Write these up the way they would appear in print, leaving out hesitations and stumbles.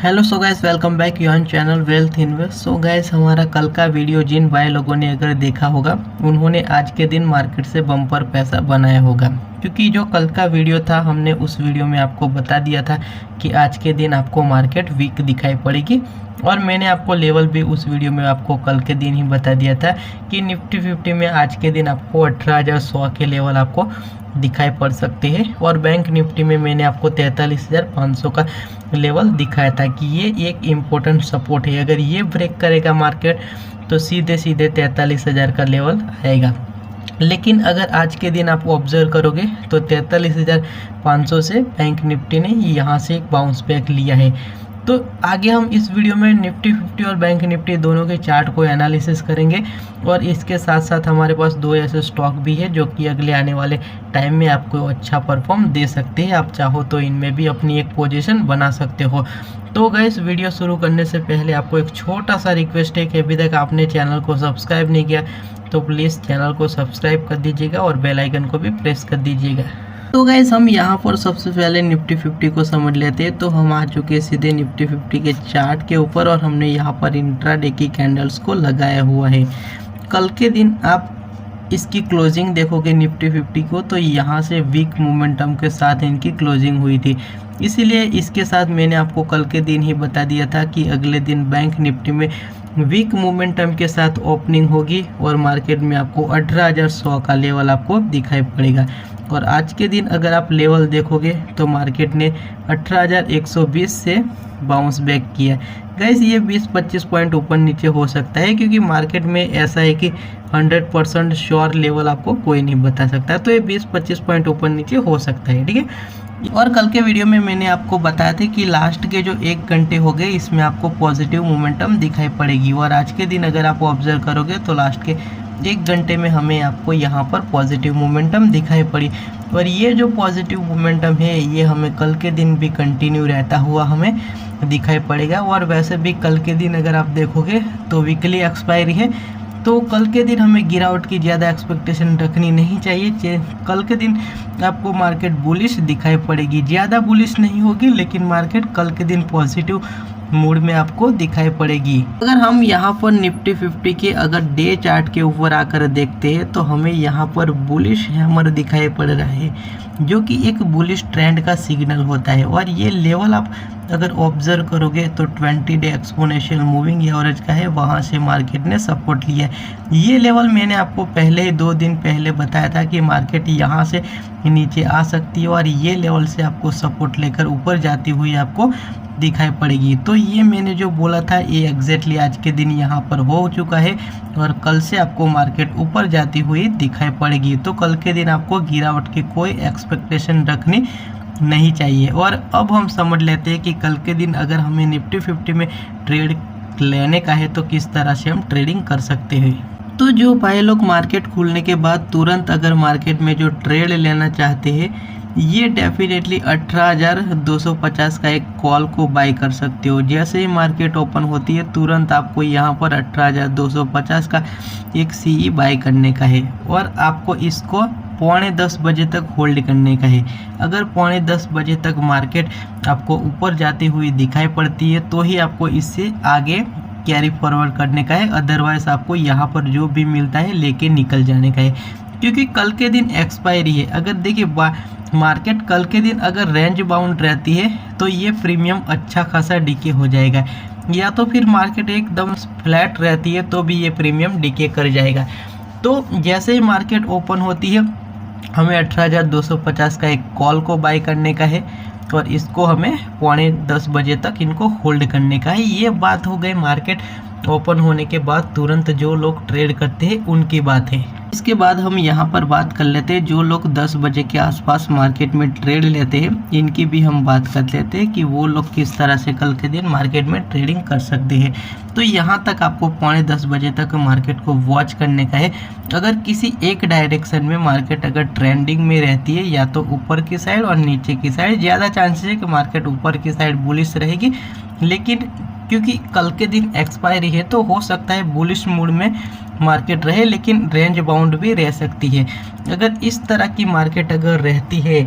Hello so guys, welcome back your channel wealth invest. So guys, हमारा कल का video जिन भाई लोगों ने अगर देखा होगा उन्होंने आज के दिन मार्केट से बम्पर पैसा बनाया होगा, क्योंकि जो कल का वीडियो था हमने उस वीडियो में आपको बता दिया था कि आज के दिन आपको मार्केट वीक दिखाई पड़ेगी। और मैंने आपको लेवल भी उस वीडियो में आपको कल के दिन ही बता दिया था कि निफ्टी 50 में आज के दिन आपको 18,100 के लेवल आपको दिखाई पड़ सकते हैं। और बैंक निफ्टी में मैंने आपको 43,500 का लेवल दिखाया था कि ये एक इम्पोर्टेंट सपोर्ट है। अगर ये ब्रेक करेगा मार्केट तो सीधे सीधे 43,000 का लेवल आएगा। लेकिन अगर आज के दिन आप ऑब्जर्व करोगे तो 43,500 से बैंक निफ्टी ने यहाँ से एक बाउंस बैक लिया है। तो आगे हम इस वीडियो में निफ्टी 50 और बैंक निफ्टी दोनों के चार्ट को एनालिसिस करेंगे। और इसके साथ साथ हमारे पास दो ऐसे स्टॉक भी है जो कि अगले आने वाले टाइम में आपको अच्छा परफॉर्म दे सकते हैं। आप चाहो तो इनमें भी अपनी एक पोजीशन बना सकते हो। तो गाइस, वीडियो शुरू करने से पहले आपको एक छोटा सा रिक्वेस्ट है कि अभी तक आपने चैनल को सब्सक्राइब नहीं किया तो प्लीज़ चैनल को सब्सक्राइब कर दीजिएगा और बेल आइकन को भी प्रेस कर दीजिएगा। तो गाइस, हम यहाँ पर सबसे पहले निफ्टी 50 को समझ लेते हैं। तो हम आ चुके हैं सीधे निफ्टी 50 के चार्ट के ऊपर और हमने यहाँ पर इंट्राडे की कैंडल्स को लगाया हुआ है। कल के दिन आप इसकी क्लोजिंग देखोगे निफ्टी 50 को तो यहाँ से वीक मोमेंटम के साथ इनकी क्लोजिंग हुई थी। इसीलिए इसके साथ मैंने आपको कल के दिन ही बता दिया था कि अगले दिन बैंक निफ्टी में वीक मोमेंटम के साथ ओपनिंग होगी और मार्केट में आपको 18,100 का लेवल आपको दिखाई पड़ेगा। और आज के दिन अगर आप लेवल देखोगे तो मार्केट ने 18,120 से बाउंस बैक किया। गाइस, ये 20-25 पॉइंट ऊपर नीचे हो सकता है, क्योंकि मार्केट में ऐसा है कि 100% श्योर लेवल आपको कोई नहीं बता सकता। तो ये 20-25 पॉइंट ऊपर नीचे हो सकता है, ठीक है। और कल के वीडियो में मैंने आपको बताया था कि लास्ट के जो 1 घंटे हो गए इसमें आपको पॉजिटिव मोमेंटम दिखाई पड़ेगी। और आज के दिन अगर आप ऑब्जर्व करोगे तो लास्ट के 1 घंटे में हमें आपको यहाँ पर पॉजिटिव मोमेंटम दिखाई पड़ी। और ये जो पॉजिटिव मोमेंटम है ये हमें कल के दिन भी कंटिन्यू रहता हुआ हमें दिखाई पड़ेगा। और वैसे भी कल के दिन अगर आप देखोगे तो वीकली एक्सपायरी है, तो कल के दिन हमें गिरावट की ज़्यादा एक्सपेक्टेशन रखनी नहीं चाहिए। कल के दिन आपको मार्केट बुलिश दिखाई पड़ेगी, ज़्यादा बुलिश नहीं होगी, लेकिन मार्केट कल के दिन पॉजिटिव मूड में आपको दिखाई पड़ेगी। अगर हम यहाँ पर निफ्टी 50 के अगर डे चार्ट के ऊपर आकर देखते हैं तो हमें यहाँ पर बुलिश हैमर दिखाई पड़ रहा है, जो कि एक बुलिश ट्रेंड का सिग्नल होता है। और ये लेवल आप अगर ऑब्जर्व करोगे तो 20 डे एक्सपोनेंशियल मूविंग एवरेज का है, वहाँ से मार्केट ने सपोर्ट लिया है। ये लेवल मैंने आपको पहले ही 2 दिन पहले बताया था कि मार्केट यहाँ से नीचे आ सकती है और ये लेवल से आपको सपोर्ट लेकर ऊपर जाती हुई आपको दिखाई पड़ेगी। तो ये मैंने जो बोला था ये एग्जैक्टली आज के दिन यहाँ पर हो चुका है और कल से आपको मार्केट ऊपर जाती हुई दिखाई पड़ेगी। तो कल के दिन आपको गिरावट की कोई एक्सपेक्टेशन रखनी नहीं चाहिए। और अब हम समझ लेते हैं कि कल के दिन अगर हमें निफ्टी 50 में ट्रेड लेने का है तो किस तरह से हम ट्रेडिंग कर सकते हैं। तो जो भाई लोग मार्केट खुलने के बाद तुरंत अगर मार्केट में जो ट्रेड लेना चाहते हैं ये डेफिनेटली 18,250 का एक कॉल को बाय कर सकते हो। जैसे ही मार्केट ओपन होती है तुरंत आपको यहाँ पर 18,250 का एक सीई बाय करने का है और आपको इसको 9:45 बजे तक होल्ड करने का है। अगर 9:45 बजे तक मार्केट आपको ऊपर जाती हुई दिखाई पड़ती है तो ही आपको इससे आगे कैरी फॉरवर्ड करने का है, अदरवाइज आपको यहाँ पर जो भी मिलता है लेके निकल जाने का है, क्योंकि कल के दिन एक्सपायरी है। अगर देखिए मार्केट कल के दिन अगर रेंज बाउंड रहती है तो ये प्रीमियम अच्छा खासा डीके हो जाएगा, या तो फिर मार्केट एकदम फ्लैट रहती है तो भी ये प्रीमियम डीके कर जाएगा। तो जैसे ही मार्केट ओपन होती है हमें 18,250 का एक कॉल को बाय करने का है और इसको हमें 9:45 बजे तक इनको होल्ड करने का है। ये बात हो गई मार्केट ओपन होने के बाद तुरंत जो लोग ट्रेड करते हैं उनकी बात है। इसके बाद हम यहाँ पर बात कर लेते हैं जो लोग 10 बजे के आसपास मार्केट में ट्रेड लेते हैं, इनकी भी हम बात कर लेते हैं कि वो लोग किस तरह से कल के दिन मार्केट में ट्रेडिंग कर सकते हैं। तो यहाँ तक आपको 9:45 बजे तक मार्केट को वॉच करने का है। अगर किसी एक डायरेक्शन में मार्केट अगर ट्रेंडिंग में रहती है, या तो ऊपर की साइड और नीचे की साइड, ज़्यादा चांसेस है कि मार्केट ऊपर की साइड बुलिश रहेगी, लेकिन क्योंकि कल के दिन एक्सपायरी है तो हो सकता है बुलिश मूड में मार्केट रहे, लेकिन रेंज बाउंड भी रह सकती है। अगर इस तरह की मार्केट अगर रहती है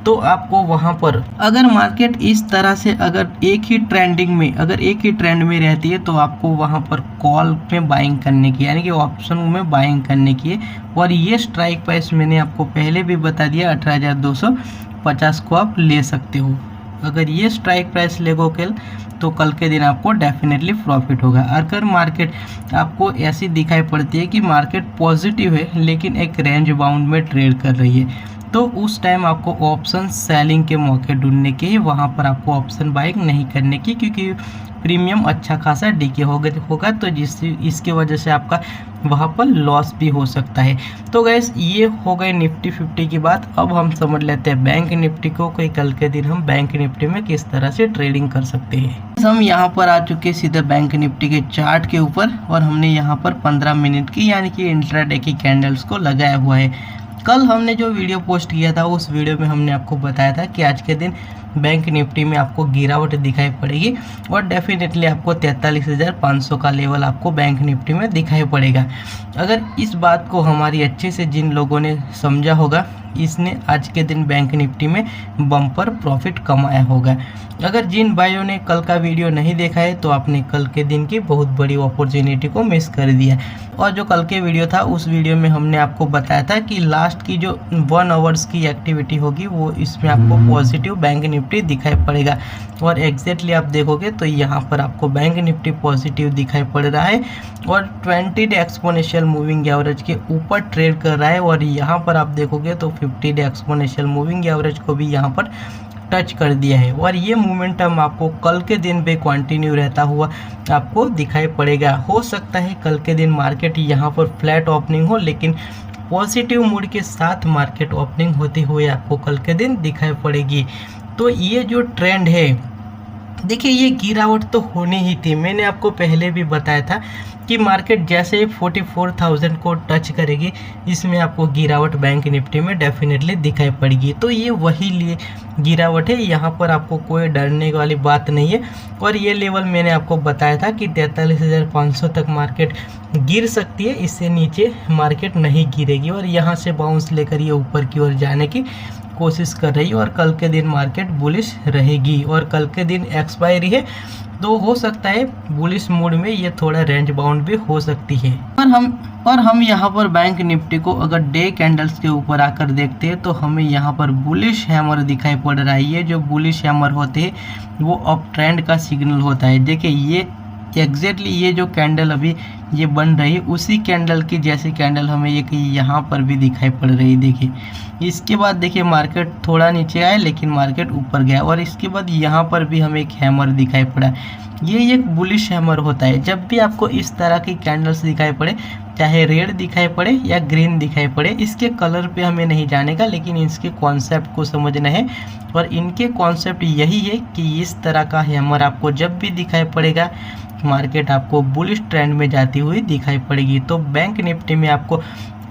तो आपको वहाँ पर अगर मार्केट इस तरह से अगर एक ही ट्रेंड में रहती है तो आपको वहाँ पर कॉल में बाइंग करने की, यानी कि ऑप्शन में बाइंग करने की है। और ये स्ट्राइक प्राइस मैंने आपको पहले भी बता दिया 18,250 को आप ले सकते हो। अगर ये स्ट्राइक प्राइस लगोगे तो कल के दिन आपको डेफिनेटली प्रॉफिट होगा। अगर मार्केट आपको ऐसी दिखाई पड़ती है कि मार्केट पॉजिटिव है लेकिन एक रेंज बाउंड में ट्रेड कर रही है, तो उस टाइम आपको ऑप्शन सेलिंग के मौके ढूंढने के ही, वहाँ पर आपको ऑप्शन बाइंग नहीं करने की, क्योंकि प्रीमियम अच्छा खासा डीके होगा तो इसकी वजह से आपका वहाँ पर लॉस भी हो सकता है। तो गैस ये हो गए निफ्टी 50 की बात। अब हम समझ लेते हैं बैंक निफ्टी को, कोई कल के दिन हम बैंक निफ्टी में किस तरह से ट्रेडिंग कर सकते हैं। हम यहाँ पर आ चुके सीधे बैंक निफ्टी के चार्ट के ऊपर, और हमने यहाँ पर 15 मिनट की यानी कि इंट्राडे की कैंडल्स को लगाया हुआ है। कल हमने जो वीडियो पोस्ट किया था उस वीडियो में हमने आपको बताया था कि आज के दिन बैंक निफ्टी में आपको गिरावट दिखाई पड़ेगी और डेफिनेटली आपको 43,500 का लेवल आपको बैंक निफ्टी में दिखाई पड़ेगा। अगर इस बात को हमारी अच्छे से जिन लोगों ने समझा होगा, इसने आज के दिन बैंक निफ्टी में बम्पर प्रॉफिट कमाया होगा। अगर जिन भाइयों ने कल का वीडियो नहीं देखा है तो आपने कल के दिन की बहुत बड़ी अपॉर्चुनिटी को मिस कर दिया। और जो कल के वीडियो था उस वीडियो में हमने आपको बताया था कि लास्ट की जो 1 आवर्स की एक्टिविटी होगी वो इसमें आपको पॉजिटिव बैंक निफ्टी दिखाई पड़ेगा। और एग्जैक्टली आप देखोगे तो यहाँ पर आपको बैंक निफ्टी पॉजिटिव दिखाई पड़ रहा है और 20 डे एक्सपोनेंशियल मूविंग एवरेज के ऊपर ट्रेड कर रहा है। और यहाँ पर आप देखोगे तो 50 डे एक्सपोनेंशियल मूविंग एवरेज को भी यहाँ पर टच कर दिया है। और ये मोमेंटम आपको कल के दिन भी कंटिन्यू रहता हुआ आपको दिखाई पड़ेगा। हो सकता है कल के दिन मार्केट यहाँ पर फ्लैट ओपनिंग हो, लेकिन पॉजिटिव मूड के साथ मार्केट ओपनिंग होते हुए आपको कल के दिन दिखाई पड़ेगी। तो ये जो ट्रेंड है, देखिए ये गिरावट तो होनी ही थी। मैंने आपको पहले भी बताया था कि मार्केट जैसे 44,000 को टच करेगी, इसमें आपको गिरावट बैंक निफ्टी में डेफिनेटली दिखाई पड़ेगी। तो ये वही लिए गिरावट है, यहाँ पर आपको कोई डरने वाली बात नहीं है। और ये लेवल मैंने आपको बताया था कि 43,500 तक मार्केट गिर सकती है, इससे नीचे मार्केट नहीं गिरेगी। और यहाँ से बाउंस लेकर ये ऊपर की ओर जाने की कोशिश कर रही है और कल के दिन मार्केट बुलिश रहेगी। और कल के दिन एक्सपायरी है तो हो सकता है बुलिश मूड में ये थोड़ा रेंज बाउंड भी हो सकती है। और हम यहाँ पर बैंक निफ्टी को अगर डे कैंडल्स के ऊपर आकर देखते हैं तो हमें यहाँ पर बुलिश हैमर दिखाई पड़ रहा है। ये जो बुलिश हैमर होते हैं वो अप ट्रेंड का सिग्नल होता है। देखिए ये एग्जैक्टली ये जो कैंडल अभी ये बन रही है उसी कैंडल की जैसी कैंडल हमें एक यहाँ पर भी दिखाई पड़ रही है। देखिए इसके बाद देखिए मार्केट थोड़ा नीचे आया लेकिन मार्केट ऊपर गया। और इसके बाद यहाँ पर भी हमें एक हैमर दिखाई पड़ा। ये एक बुलिश हैमर होता है। जब भी आपको इस तरह की कैंडल्स दिखाई पड़े, चाहे रेड दिखाई पड़े या ग्रीन दिखाई पड़े, इसके कलर पे हमें नहीं जाने का, लेकिन इसके कॉन्सेप्ट को समझना है। और इनके कॉन्सेप्ट यही है कि इस तरह का हैमर आपको जब भी दिखाई पड़ेगा मार्केट आपको बुलिश ट्रेंड में जाती हुई दिखाई पड़ेगी। तो बैंक निफ्टी में आपको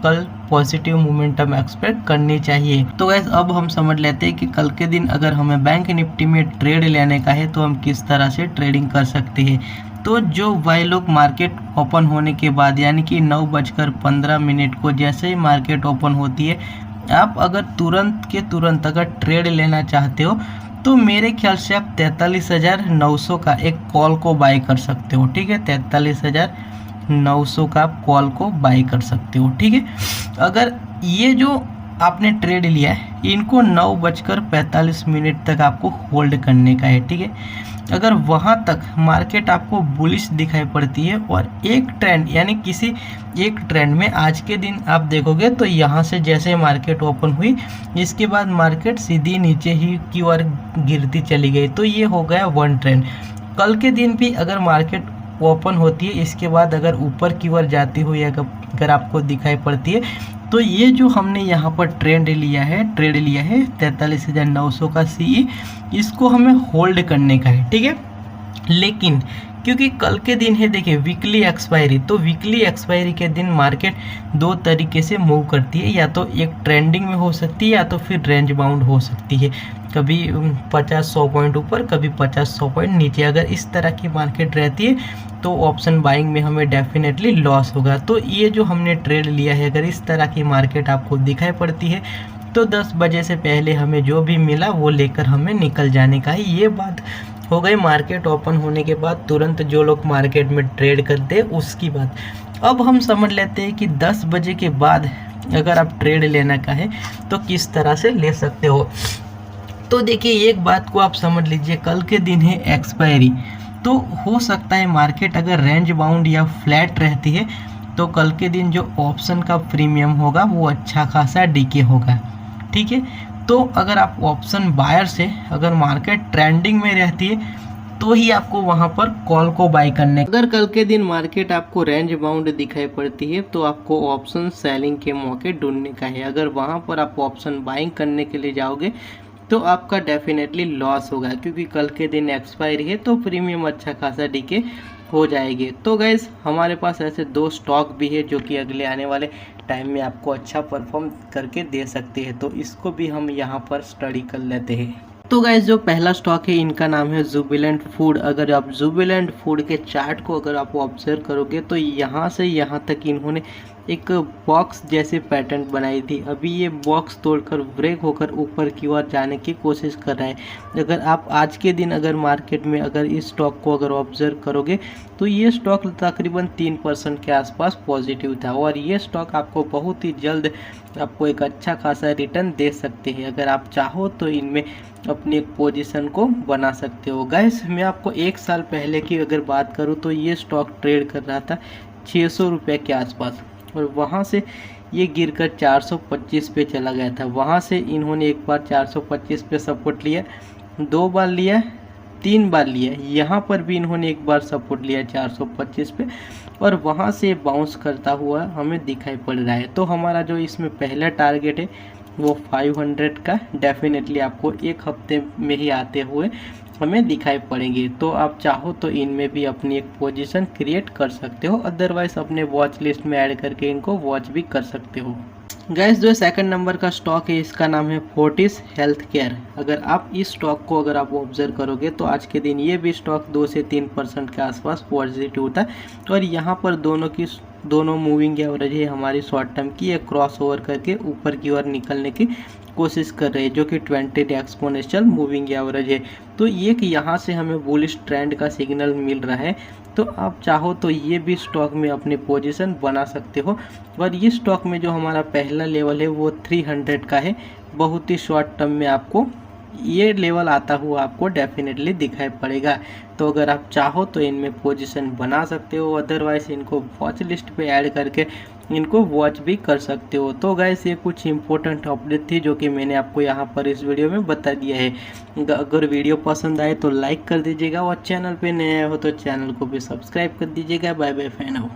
कल पॉजिटिव मोमेंटम एक्सपेक्ट करनी चाहिए। तो गैस अब हम समझ लेते हैं कि कल के दिन अगर हमें बैंक निफ्टी में ट्रेड लेने का है तो हम किस तरह से ट्रेडिंग कर सकते हैं। तो जो भाई लोग मार्केट ओपन होने के बाद यानी कि 9:15 को जैसे ही मार्केट ओपन होती है, आप अगर तुरंत के तुरंत अगर ट्रेड लेना चाहते हो तो मेरे ख्याल से आप 43,900 का एक कॉल को बाय कर सकते हो। ठीक है, 43,900 का आप कॉल को बाय कर सकते हो। ठीक है, अगर ये जो आपने ट्रेड लिया है इनको 9:45 तक आपको होल्ड करने का है। ठीक है, अगर वहाँ तक मार्केट आपको बुलिश दिखाई पड़ती है और एक ट्रेंड यानी किसी एक ट्रेंड में आज के दिन आप देखोगे तो यहाँ से जैसे मार्केट ओपन हुई इसके बाद मार्केट सीधी नीचे ही की ओर गिरती चली गई, तो ये हो गया वन ट्रेंड। कल के दिन भी अगर मार्केट ओपन होती है इसके बाद अगर ऊपर की ओर जाती हुई अगर आपको दिखाई पड़ती है तो ये जो हमने यहाँ पर ट्रेड लिया है 43,900 का CE, इसको हमें होल्ड करने का है। ठीक है, लेकिन क्योंकि कल के दिन है देखिए वीकली एक्सपायरी, तो वीकली एक्सपायरी के दिन मार्केट दो तरीके से मूव करती है, या तो एक ट्रेंडिंग में हो सकती है या तो फिर रेंज बाउंड हो सकती है। कभी 50-100 पॉइंट ऊपर, कभी 50-100 पॉइंट नीचे। अगर इस तरह की मार्केट रहती है तो ऑप्शन बाइंग में हमें डेफिनेटली लॉस होगा। तो ये जो हमने ट्रेड लिया है अगर इस तरह की मार्केट आपको दिखाई पड़ती है तो 10 बजे से पहले हमें जो भी मिला वो लेकर हमें निकल जाने का है। ये बात हो गई मार्केट ओपन होने के बाद तुरंत जो लोग मार्केट में ट्रेड करते हैं उसकी बात। अब हम समझ लेते हैं कि 10 बजे के बाद अगर आप ट्रेड लेना चाहें तो किस तरह से ले सकते हो। तो देखिए एक बात को आप समझ लीजिए, कल के दिन है एक्सपायरी, तो हो सकता है मार्केट अगर रेंज बाउंड या फ्लैट रहती है तो कल के दिन जो ऑप्शन का प्रीमियम होगा वो अच्छा खासा डीके होगा। ठीक है, तो अगर आप ऑप्शन बायर से अगर मार्केट ट्रेंडिंग में रहती है तो ही आपको वहां पर कॉल को बाय करने। अगर कल के दिन मार्केट आपको रेंज बाउंड दिखाई पड़ती है तो आपको ऑप्शन सेलिंग के मौके ढूंढने का है। अगर वहां पर आप ऑप्शन बाइंग करने के लिए जाओगे तो आपका डेफिनेटली लॉस होगा, क्योंकि कल के दिन एक्सपायरी है तो प्रीमियम अच्छा खासा डीके हो जाएगी। तो गाइज हमारे पास ऐसे 2 स्टॉक भी है जो कि अगले आने वाले टाइम में आपको अच्छा परफॉर्म करके दे सकते हैं, तो इसको भी हम यहाँ पर स्टडी कर लेते हैं। तो गाइज जो पहला स्टॉक है इनका नाम है जुबिलेंट फूड। अगर आप जुबिलेंट फूड के चार्ट को अगर आप ऑब्जर्व करोगे तो यहाँ से यहाँ तक इन्होंने एक बॉक्स जैसे पैटर्न बनाई थी। अभी ये बॉक्स तोड़कर ब्रेक होकर ऊपर की ओर जाने की कोशिश कर रहा है। अगर आप आज के दिन अगर मार्केट में अगर इस स्टॉक को अगर ऑब्जर्व करोगे तो ये स्टॉक तकरीबन 3% के आसपास पॉजिटिव था और ये स्टॉक आपको बहुत ही जल्द आपको एक अच्छा खासा रिटर्न दे सकते हैं। अगर आप चाहो तो इनमें अपनी एक पोजीशन को बना सकते हो। गाइस मैं आपको 1 साल पहले की अगर बात करूँ तो ये स्टॉक ट्रेड कर रहा था 600 रुपये के आसपास और वहाँ से ये गिरकर 425 पे चला गया था। वहाँ से इन्होंने एक बार 425 पे सपोर्ट लिया, 2 बार लिया, 3 बार लिया, यहाँ पर भी इन्होंने एक बार सपोर्ट लिया 425 पे और वहाँ से बाउंस करता हुआ हमें दिखाई पड़ रहा है। तो हमारा जो इसमें पहला टारगेट है वो 500 का डेफिनेटली आपको 1 हफ्ते में ही आते हुए हमें दिखाई पड़ेंगे। तो आप चाहो तो इनमें भी अपनी एक पोजीशन क्रिएट कर सकते हो, अदरवाइज अपने वॉच लिस्ट में ऐड करके इनको वॉच भी कर सकते हो। गैस जो 2nd नंबर का स्टॉक है इसका नाम है फोर्टिस हेल्थ केयर। अगर आप इस स्टॉक को अगर आप ऑब्जर्व करोगे तो आज के दिन ये भी स्टॉक 2 से 3% के आसपास पॉजिटिव था और यहाँ पर दोनों मूविंग एवरेज है हमारी शॉर्ट टर्म की एक क्रॉस ओवर करके ऊपर की ओर निकलने की कोशिश कर रहे हैं, जो कि 20 एक्सपोनेंशियल मूविंग एवरेज है। तो ये कि यहाँ से हमें बुलिश ट्रेंड का सिग्नल मिल रहा है, तो आप चाहो तो ये भी स्टॉक में अपनी पोजीशन बना सकते हो। और ये स्टॉक में जो हमारा पहला लेवल है वो 300 का है। बहुत ही शॉर्ट टर्म में आपको ये लेवल आता हुआ आपको डेफिनेटली दिखाई पड़ेगा। तो अगर आप चाहो तो इनमें पोजीशन बना सकते हो, अदरवाइज इनको वॉच लिस्ट पे ऐड करके इनको वॉच भी कर सकते हो। तो गाइस ये कुछ इंपॉर्टेंट अपडेट थी जो कि मैंने आपको यहाँ पर इस वीडियो में बता दिया है। अगर वीडियो पसंद आए तो लाइक कर दीजिएगा और चैनल पे नए हो तो चैनल को भी सब्सक्राइब कर दीजिएगा। बाय बाय फैन हो।